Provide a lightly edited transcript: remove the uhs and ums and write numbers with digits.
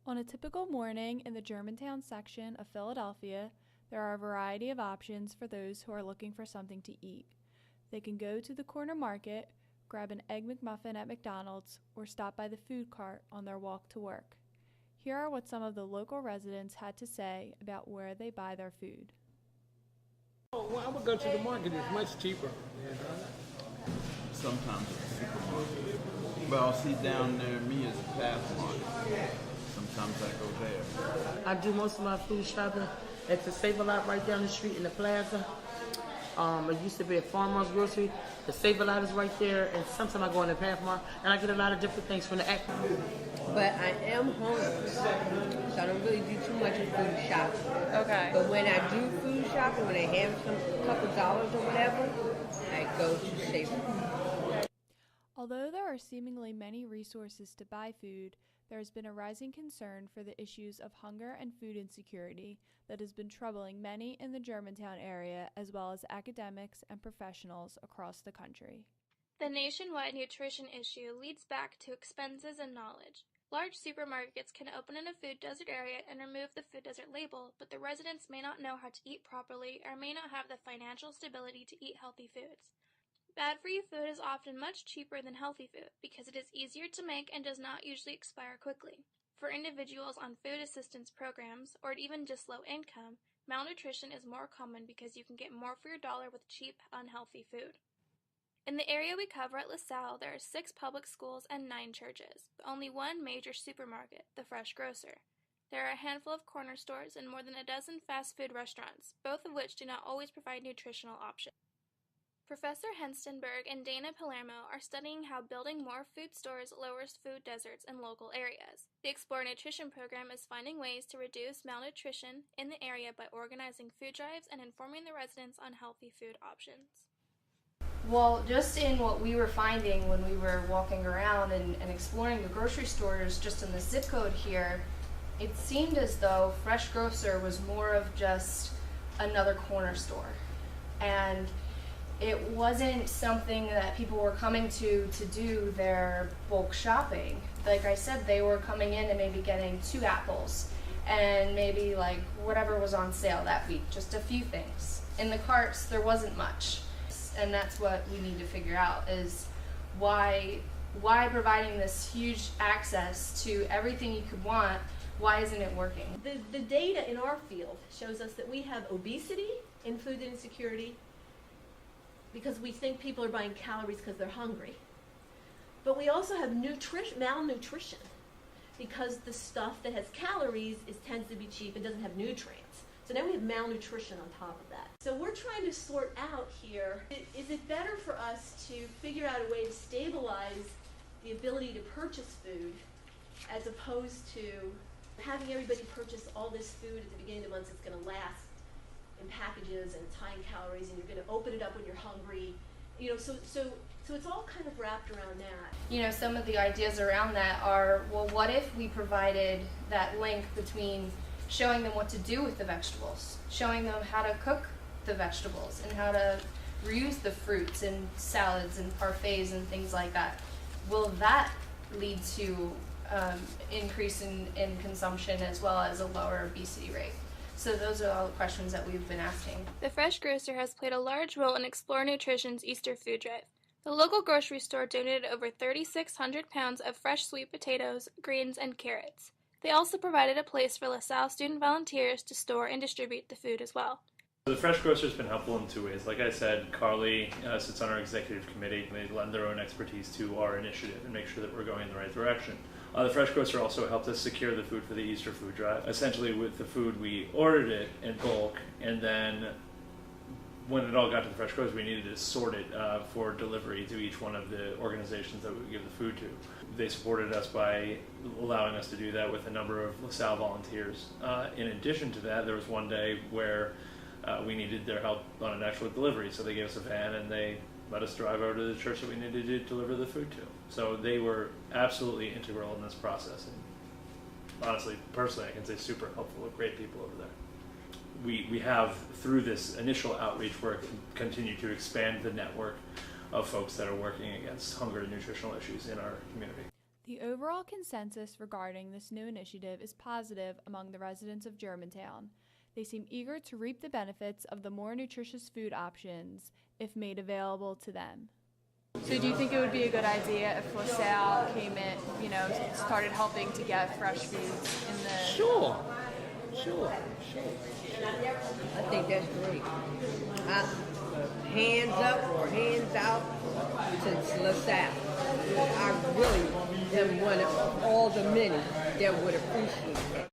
On a typical morning in the Germantown section of Philadelphia, there are a variety of options for those who are looking for something to eat. They can go to the corner market, grab an Egg McMuffin at McDonald's, or stop by the food cart on their walk to work. Here are what some of the local residents had to say about where they buy their food. Well, I would go to the market. It's much cheaper. Sometimes it's a supermarket. Well, see, down near me is a Pathmark. Sometimes I go there. I do most of my food shopping at the Save-A-Lot right down the street in the plaza. It used to be a Farmer's Grocery. The Save-A-Lot is right there, and sometimes I go in the Pathmark, and I get a lot of different things from the act. But I am hungry, so I don't really do too much of food shopping. Okay. But when I do food shopping, when I have a couple dollars or whatever, I go to Save-A-Lot. Although there are seemingly many resources to buy food, there has been a rising concern for the issues of hunger and food insecurity that has been troubling many in the Germantown area, as well as academics and professionals across the country. The nationwide nutrition issue leads back to expenses and knowledge. Large supermarkets can open in a food desert area and remove the food desert label, but the residents may not know how to eat properly or may not have the financial stability to eat healthy foods. Bad-for-you food is often much cheaper than healthy food because it is easier to make and does not usually expire quickly. For individuals on food assistance programs, or even just low income, malnutrition is more common because you can get more for your dollar with cheap, unhealthy food. In the area we cover at LaSalle, there are 6 public schools and 9 churches, but only one major supermarket, the Fresh Grocer. There are a handful of corner stores and more than a dozen fast food restaurants, both of which do not always provide nutritional options. Professor Henstenberg and Dana Palermo are studying how building more food stores lowers food deserts in local areas. The Explore Nutrition program is finding ways to reduce malnutrition in the area by organizing food drives and informing the residents on healthy food options. Well, just in what we were finding when we were walking around and exploring the grocery stores just in the zip code here, it seemed as though Fresh Grocer was more of just another corner store. And it wasn't something that people were coming to do their bulk shopping. Like I said, they were coming in and maybe getting 2 apples and maybe like whatever was on sale that week, just a few things. In the carts, there wasn't much. And that's what we need to figure out is why providing this huge access to everything you could want, why isn't it working? The data in our field shows us that we have obesity and food insecurity because we think people are buying calories because they're hungry. But we also have malnutrition because the stuff that has calories tends to be cheap and doesn't have nutrients. So now we have malnutrition on top of that. So we're trying to sort out here, is it better for us to figure out a way to stabilize the ability to purchase food as opposed to having everybody purchase all this food at the beginning of the month that's going to last in packages and it's high in calories and you're going to open it up when you're hungry. You know, so it's all kind of wrapped around that. You know, some of the ideas around that are, well, what if we provided that link between showing them what to do with the vegetables, showing them how to cook the vegetables and how to reuse the fruits and salads and parfaits and things like that. Will that lead to increase in consumption as well as a lower obesity rate? So those are all the questions that we've been asking. The Fresh Grocer has played a large role in Explore Nutrition's Easter food drive. The local grocery store donated over 3,600 pounds of fresh sweet potatoes, greens, and carrots. They also provided a place for LaSalle student volunteers to store and distribute the food as well. The Fresh Grocer has been helpful in 2 ways. Like I said, Carly sits on our executive committee. They lend their own expertise to our initiative and make sure that we're going in the right direction. The Fresh Grocer also helped us secure the food for the Easter food drive. Essentially, with the food, we ordered it in bulk, and then when it all got to the Fresh Grocer, we needed to sort it for delivery to each one of the organizations that we would give the food to. They supported us by allowing us to do that with a number of LaSalle volunteers. In addition to that, there was one day where we needed their help on an actual delivery, so they gave us a van and they let us drive over to the church that we needed to deliver the food to. So they were absolutely integral in this process. And honestly, personally, I can say super helpful, great people over there. We have, through this initial outreach work, continued to expand the network of folks that are working against hunger and nutritional issues in our community. The overall consensus regarding this new initiative is positive among the residents of Germantown. They seem eager to reap the benefits of the more nutritious food options if made available to them. So do you think it would be a good idea if LaSalle came in, started helping to get fresh foods in the... Sure. I think that's great. Hands up or hands out to LaSalle. I really am one of all the many that would appreciate that.